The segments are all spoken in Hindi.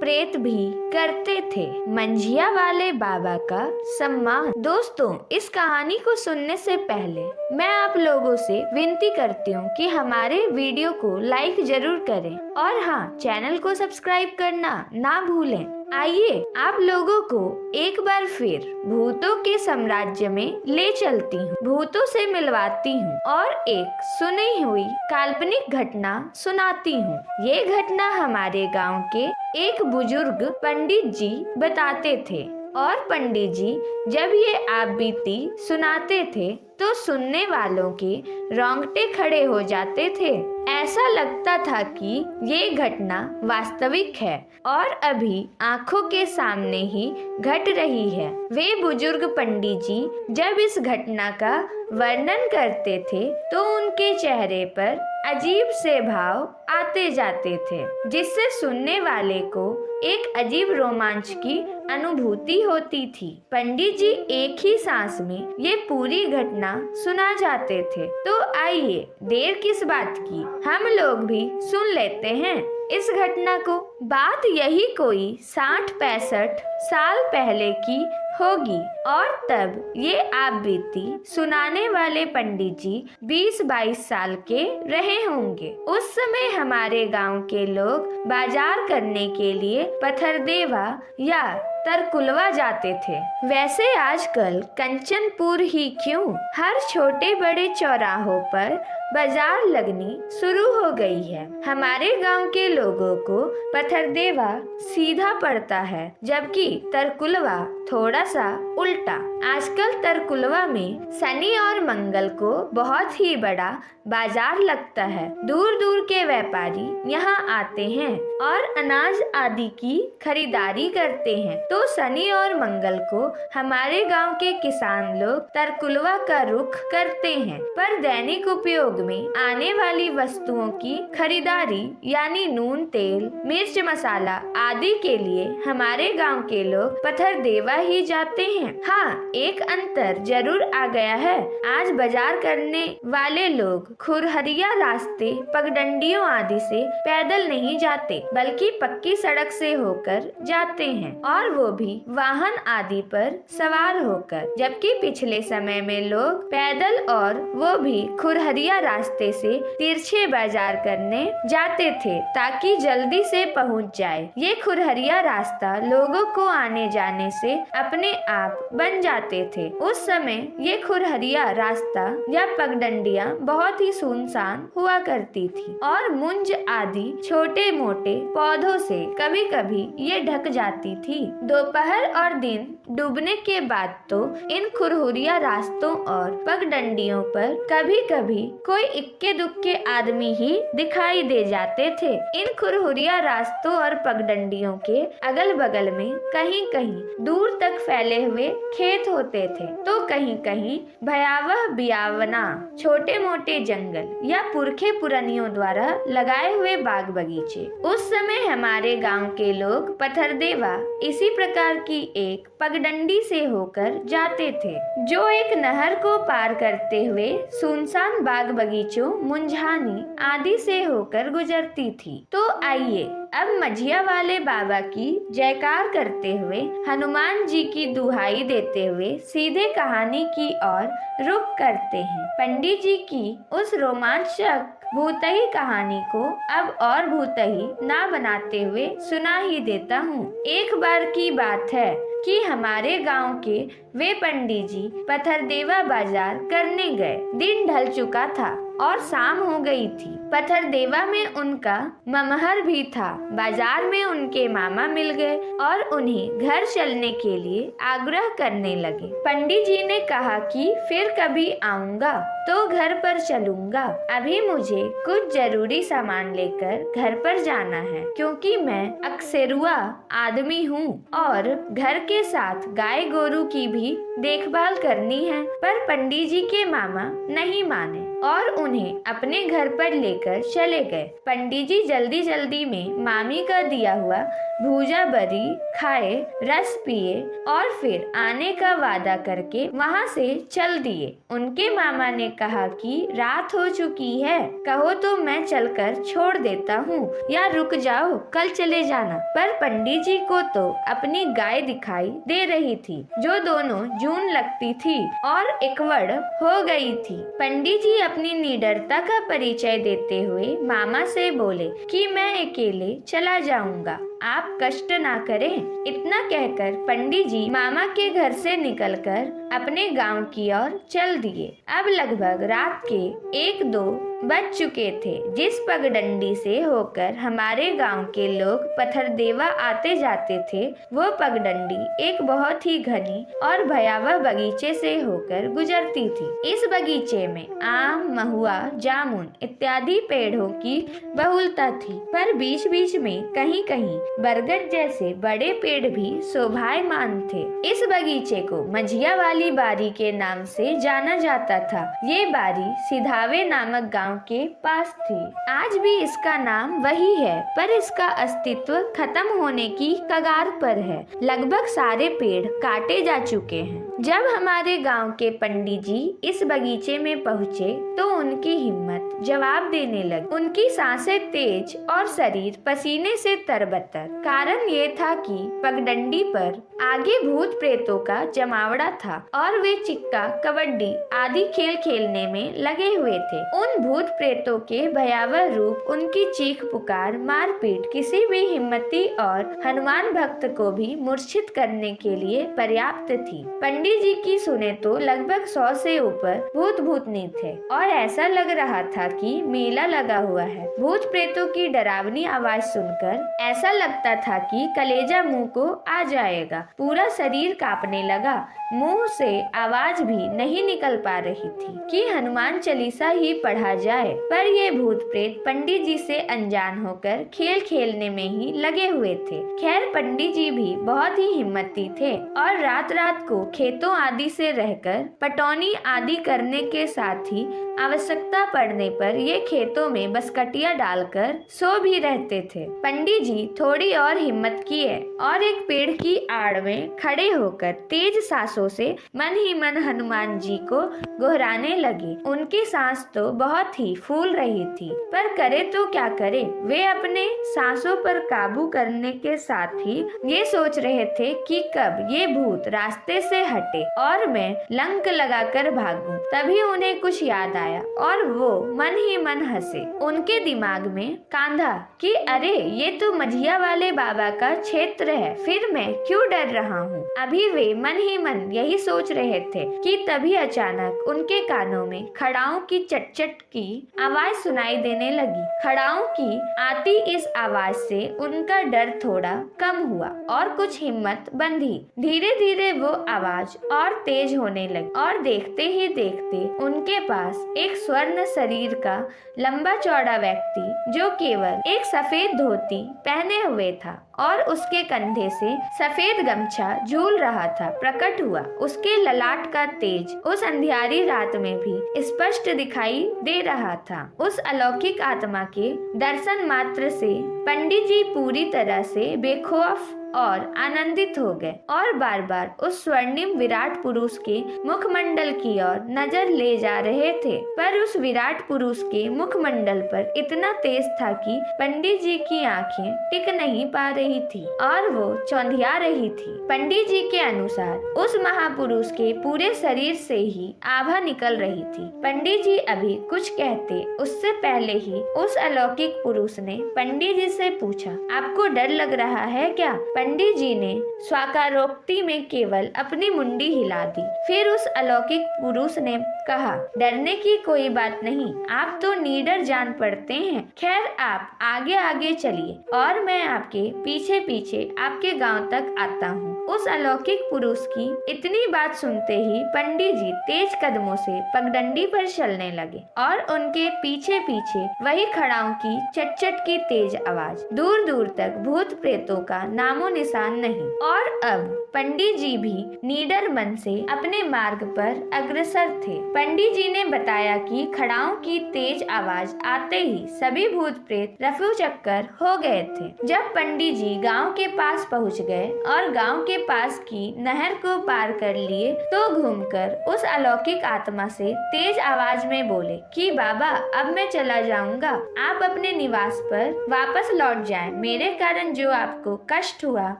प्रेत भी करते थे। मंझिया वाले बाबा का सम्मान। दोस्तों, इस कहानी को सुनने से पहले मैं आप लोगों से विनती करती हूँ कि हमारे वीडियो को लाइक जरूर करें और हाँ, चैनल को सब्सक्राइब करना ना भूलें। आइए आप लोगों को एक बार फिर भूतों के साम्राज्य में ले चलती हूँ, भूतों से मिलवाती हूँ और एक सुनी हुई काल्पनिक घटना सुनाती हूँ। ये घटना हमारे गांव के एक बुजुर्ग पंडित जी बताते थे और पंडित जी जब ये आप बीती सुनाते थे तो सुनने वालों के रोंगटे खड़े हो जाते थे। ऐसा लगता था कि ये घटना वास्तविक है और अभी आंखों के सामने ही घट रही है। वे बुजुर्ग पंडित जी जब इस घटना का वर्णन करते थे तो उनके चेहरे पर अजीब से भाव आते जाते थे, जिससे सुनने वाले को एक अजीब रोमांच की अनुभूति होती थी। पंडित जी एक ही सांस में ये पूरी घटना सुना जाते थे। तो आइए देर किस बात की, हम लोग भी सुन लेते हैं इस घटना को। बात यही कोई 60-65 साल पहले की होगी और तब ये आप बीती सुनाने वाले पंडित जी 20-22 साल के रहे होंगे। उस समय हमारे गांव के लोग बाजार करने के लिए पथरदेवा या तरकुलवा जाते थे। वैसे आजकल कंचनपुर ही क्यों, हर छोटे बड़े चौराहों पर बाजार लगनी शुरू हो गई है। हमारे गांव के लोगों को पथरदेवा सीधा पड़ता है, जबकि तरकुलवा थोड़ा सा उल्टा। आजकल तरकुलवा में शनि और मंगल को बहुत ही बड़ा बाजार लगता है। दूर दूर के व्यापारी यहाँ आते हैं और अनाज आदि की खरीदारी करते हैं। तो शनि और मंगल को हमारे गांव के किसान लोग तरकुलवा का रुख करते हैं, पर दैनिक उपयोग में आने वाली वस्तुओं की खरीदारी यानी नून, तेल, मिर्च, मसाला आदि के लिए हमारे गांव के लोग पथरदेवा ही जाते हैं। हाँ, एक अंतर जरूर आ गया है। आज बाजार करने वाले लोग खुरहरिया रास्ते, पगडंडियों आदि से पैदल नहीं जाते, बल्कि पक्की सड़क से होकर जाते हैं और वो भी वाहन आदि पर सवार होकर। जबकि पिछले समय में लोग पैदल और वो भी खुरहरिया रास्ते से तिरछे बाजार करने जाते थे ताकि जल्दी से पहुंच जाए। ये खुरहरिया रास्ता लोगों को आने जाने से अपने आप बन जाते थे। उस समय ये खुरहरिया रास्ता या पगडंडियां बहुत ही सुनसान हुआ करती थी और मुंज आदि छोटे मोटे पौधों से कभी कभी ये ढक जाती थी। दोपहर और दिन डूबने के बाद तो इन खुरहुरिया रास्तों और पगडंडियों पर कभी कभी कोई इक्के दुक्के आदमी ही दिखाई दे जाते थे। इन खुरहुरिया रास्तों और पगडंडियों के अगल बगल में कहीं कहीं दूर तक फैले हुए खेत होते थे, तो कहीं कहीं भयावह बियावना, छोटे मोटे जंगल या पुरखे पुरानियों द्वारा लगाए हुए बाग बगीचे। उस समय हमारे गांव के लोग पथरदेवा इसी प्रकार की एक पगडंडी से होकर जाते थे, जो एक नहर को पार करते हुए सुनसान बाग बगीचों, मुंझानी आदि से होकर गुजरती थी। तो आइए अब मंझिया वाले बाबा की जयकार करते हुए, हनुमान जी की दुहाई देते हुए सीधे कहानी की ओर रुख करते हैं। पंडित जी की उस रोमांचक भूतही कहानी को अब और भूतही ना बनाते हुए सुना ही देता हूँ। एक बार की बात है कि हमारे गांव के वे पंडित जी पथरदेवा बाजार करने गए। दिन ढल चुका था और शाम हो गई थी। पथरदेवा में उनका ममहर भी था। बाजार में उनके मामा मिल गए और उन्हें घर चलने के लिए आग्रह करने लगे। पंडित जी ने कहा कि फिर कभी आऊंगा तो घर पर चलूंगा। अभी मुझे कुछ जरूरी सामान लेकर घर पर जाना है, क्योंकि मैं अक्सरुआ आदमी हूँ और घर के साथ गाय गोरू की भी देखभाल करनी है। पर पंडित जी के मामा नहीं माने और उन्हें अपने घर पर लेकर चले गए। पंडित जी जल्दी जल्दी में मामी का दिया हुआ भूजा बरी खाए, रस पिए और फिर आने का वादा करके वहाँ से चल दिए। उनके मामा ने कहा कि रात हो चुकी है, कहो तो मैं चलकर छोड़ देता हूँ या रुक जाओ, कल चले जाना। पर पंडित जी को तो अपनी गाय दिखाई दे रही थी जो दोनों जून लगती थी और एकवड़ हो गई थी। पंडित जी अपनी निडरता का परिचय देते हुए मामा से बोले कि मैं अकेले चला जाऊंगा, आप कष्ट ना करें। इतना कहकर पंडित जी मामा के घर से निकलकर अपने गांव की ओर चल दिए। अब लगभग रात के 1-2 बज चुके थे। जिस पगडंडी से होकर हमारे गांव के लोग पथरदेवा आते जाते थे, वो पगडंडी एक बहुत ही घनी और भयावह बगीचे से होकर गुजरती थी। इस बगीचे में आम, महुआ, जामुन इत्यादि पेड़ों की बहुलता थी, पर बीच बीच में कहीं कहीं बरगद जैसे बड़े पेड़ भी शोभायमान थे। इस बगीचे को मंझिया वाली बारी के नाम से जाना जाता था। ये बारी सिधावे नामक गांव के पास थी। आज भी इसका नाम वही है, पर इसका अस्तित्व खत्म होने की कगार पर है। लगभग सारे पेड़ काटे जा चुके हैं। जब हमारे गांव के पंडित जी इस बगीचे में पहुँचे तो उनकी हिम्मत जवाब देने लगी। उनकी सांसें तेज और शरीर पसीने से तरबतर। कारण ये था कि पगडंडी पर आगे भूत प्रेतों का जमावड़ा था और वे चिक्का, कबड्डी आदि खेल खेलने में लगे हुए थे। उन भूत प्रेतों के भयावह रूप, उनकी चीख पुकार, मारपीट किसी भी हिम्मती और हनुमान भक्त को भी मूर्छित करने के लिए पर्याप्त थी। पंडित जी की सुने तो लगभग 100 से ऊपर भूतनी थे और ऐसा लग रहा था कि मेला लगा हुआ है। भूत प्रेतों की डरावनी आवाज सुनकर ऐसा लगता था कि कलेजा मुंह को आ जाएगा। पूरा शरीर कांपने लगा। मुंह से आवाज भी नहीं निकल पा रही थी कि हनुमान चालीसा ही पढ़ा जाए। पर ये भूत प्रेत पंडित जी से अनजान होकर खेल खेलने में ही लगे हुए थे। खैर पंडित जी भी बहुत ही हिम्मती थे और रात रात को खेतों आदि से रहकर पटौनी आदि करने के साथ ही आवश्यकता पड़ने पर ये खेतों में बसकटिया डालकर सो भी रहते थे। पंडित जी थोड़ी और हिम्मत किए और एक पेड़ की आड़ में खड़े होकर तेज सांसों से मन ही मन हनुमान जी को गोहराने लगे। उनकी सांस तो बहुत ही फूल रही थी, पर करे तो क्या करे। वे अपने सांसों पर काबू करने के साथ ही ये सोच रहे थे कि कब ये भूत रास्ते से हटे और मैं लंक लगाकर भागूं। तभी उन्हें कुछ याद आया और वो मन ही मन हंसे। उनके दिमाग में कांधा कि अरे ये तो मंझिया वाले बाबा का क्षेत्र है, फिर मैं क्यों डर रहा हूँ। अभी वे मन ही मन यही सोच रहे थे कि तभी अचानक उनके कानों में खड़ाओं की चट-चट की आवाज सुनाई देने लगी। खड़ाओं की आती इस आवाज से उनका डर थोड़ा कम हुआ और कुछ हिम्मत बंधी। धीरे धीरे वो आवाज और तेज होने लगी और देखते ही देखते उनके पास एक स्वर्ण शरीर का लंबा चौड़ा व्यक्ति जो केवल एक सफेद धोती पहने हुए था और उसके कंधे से सफेद गमछा झूल रहा था प्रकट हुआ। उसके ललाट का तेज उस अंधियारी रात में भी स्पष्ट दिखाई दे रहा था। उस अलौकिक आत्मा के दर्शन मात्र से पंडित जी पूरी तरह से बेखौफ और आनंदित हो गए और बार बार उस स्वर्णिम विराट पुरुष के मुखमंडल की ओर नजर ले जा रहे थे। पर उस विराट पुरुष के मुखमंडल पर इतना तेज था कि पंडित जी की आंखें टिक नहीं पा रही थी और वो चौंधिया रही थी। पंडित जी के अनुसार उस महापुरुष के पूरे शरीर से ही आभा निकल रही थी। पंडित जी अभी कुछ कहते उससे पहले ही उस अलौकिक पुरुष ने पंडित जी से पूछा, आपको डर लग रहा है क्या? पंडित जी ने स्वाकारोक्ति में केवल अपनी मुंडी हिला दी। फिर उस अलौकिक पुरुष ने कहा, डरने की कोई बात नहीं, आप तो निडर जान पड़ते हैं। खैर आप आगे आगे चलिए और मैं आपके पीछे पीछे आपके गांव तक आता हूँ। उस अलौकिक पुरुष की इतनी बात सुनते ही पंडित जी तेज कदमों से पगडंडी पर चलने लगे और उनके पीछे पीछे वही खड़ाओं की चट-चट की तेज आवाज। दूर दूर तक भूत प्रेतों का नामो निशान नहीं। और अब पंडित जी भी निडर मन से अपने मार्ग पर अग्रसर थे। पंडित जी ने बताया कि खड़ाओं की तेज आवाज आते ही सभी भूत प्रेत रफू चक्कर हो गए थे। जब पंडित जी गांव के पास पहुंच गए और गांव के पास की नहर को पार कर लिए तो घूमकर उस अलौकिक आत्मा से तेज आवाज में बोले कि बाबा अब मैं चला जाऊंगा, आप अपने निवास पर वापस लौट जाएं। मेरे कारण जो आपको कष्ट हुआ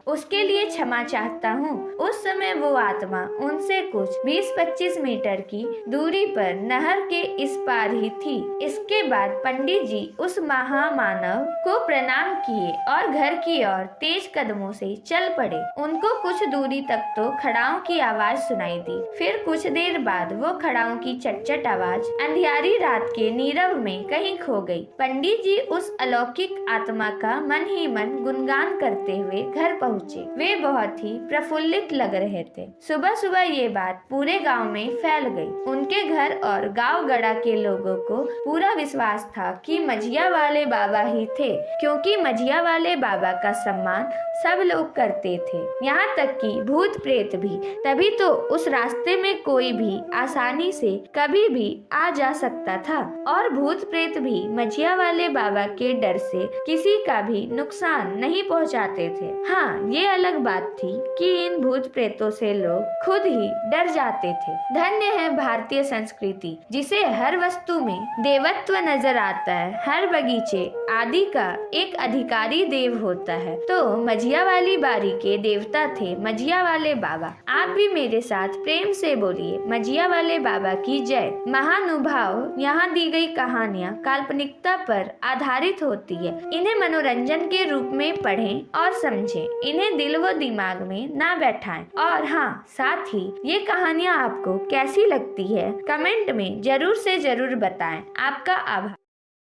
उसके लिए क्षमा चाहता हूँ। उस समय वो आत्मा उनसे कुछ 20-25 मीटर की दूरी पर नहर के इस पार ही थी। इसके बाद पंडित जी उस महामानव को प्रणाम किए और घर की ओर तेज कदमों से चल पड़े। उनको कुछ दूरी तक तो खड़ाओं की आवाज सुनाई दी। फिर कुछ देर बाद वो खड़ाओं की चटचट आवाज अंधियारी रात के नीरव में कहीं खो गई। पंडित जी उस अलौकिक आत्मा का मन ही मन गुणगान करते हुए घर पहुँचे। वे बहुत ही प्रफुल्लित लग रहे थे। सुबह सुबह ये बात पूरे गांव में फैल गई। उनके घर और गांव गड़ा के लोगों को पूरा विश्वास था कि मझिया वाले बाबा ही थे, क्योंकि मझिया वाले बाबा का सम्मान सब लोग करते थे, यहाँ तक कि भूत प्रेत भी। तभी तो उस रास्ते में कोई भी आसानी से कभी भी आ जा सकता था और भूत प्रेत भी मझिया वाले बाबा के डर से किसी का भी नुकसान नहीं पहुँचाते थे। हाँ, ये अलग बात थी कि इन भूत प्रेतों से लोग खुद ही डर जाते थे। धन्य है भारतीय संस्कृति, जिसे हर वस्तु में देवत्व नजर आता है। हर बगीचे आदि का एक अधिकारी देव होता है। तो मझिया वाली बारी के देवता थे मझिया वाले बाबा। आप भी मेरे साथ प्रेम से बोलिए मझिया वाले बाबा की जय। महानुभाव, यहाँ दी गई कहानियाँ काल्पनिकता पर आधारित होती है। इन्हें मनोरंजन के रूप में पढ़ें और समझें, इन्हें दिल व दिमाग में ना बैठाएं। और हाँ, साथ ही ये कहानियाँ आपको कैसी लगती है कमेंट में जरूर से जरूर बताएं। आपका आभार।